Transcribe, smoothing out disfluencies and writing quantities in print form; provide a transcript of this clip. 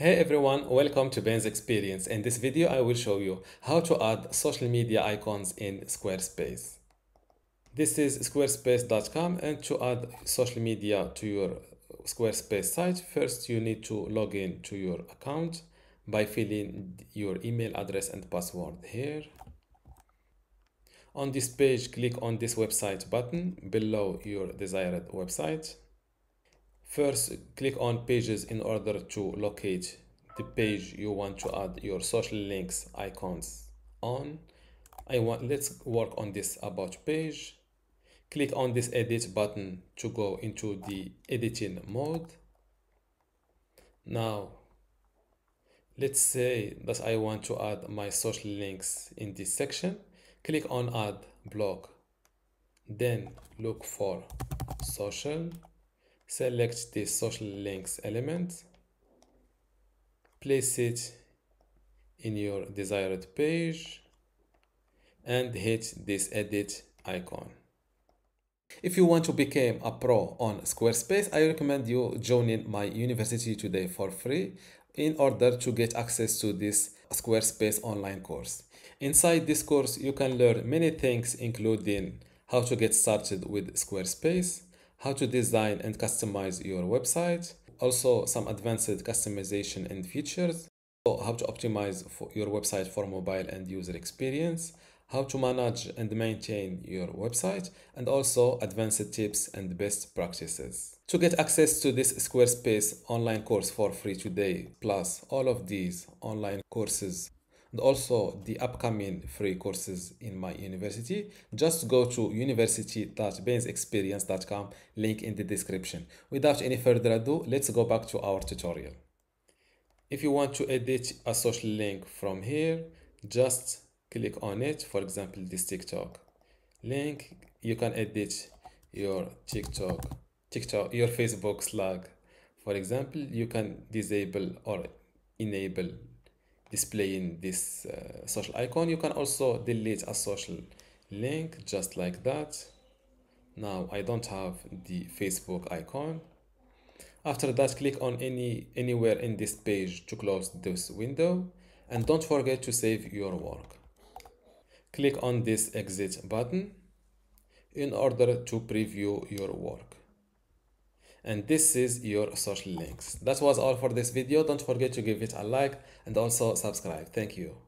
Hey everyone, welcome to Ben's Experience. In this video, I will show you how to add social media icons in Squarespace. This is squarespace.com, and to add social media to your Squarespace site, first you need to log in to your account by filling your email address and password here. On this page, click on this website button below your desired website. First, click on pages in order to locate the page you want to add your social links icons on. Let's work on this about page. Click on this edit button to go into the editing mode. Now, let's say that I want to add my social links in this section. Click on add block. Then look for social. Select the social links element, place it in your desired page, and hit this edit icon. If you want to become a pro on Squarespace, I recommend you joining my university today for free in order to get access to this Squarespace online course. Inside this course, you can learn many things, including how to get started with Squarespace, how to design and customize your website, also some advanced customization and features, how to optimize your website for mobile and user experience, how to manage and maintain your website, and also advanced tips and best practices. To get access to this Squarespace online course for free today, plus all of these online courses and also the upcoming free courses in my university, just go to university.bensexperience.com, link in the description. Without any further ado, let's go back to our tutorial. If you want to edit a social link from here, just click on it. For example, this TikTok link, you can edit your your Facebook slug. For example, you can disable or enable displaying this social icon. You can also delete a social link just like that. Now I don't have the Facebook icon. After that, click on anywhere in this page to close this window, and don't forget to save your work. Click on this exit button in order to preview your work. And this is your social links. That was all for this video. Don't forget to give it a like and also subscribe. Thank you.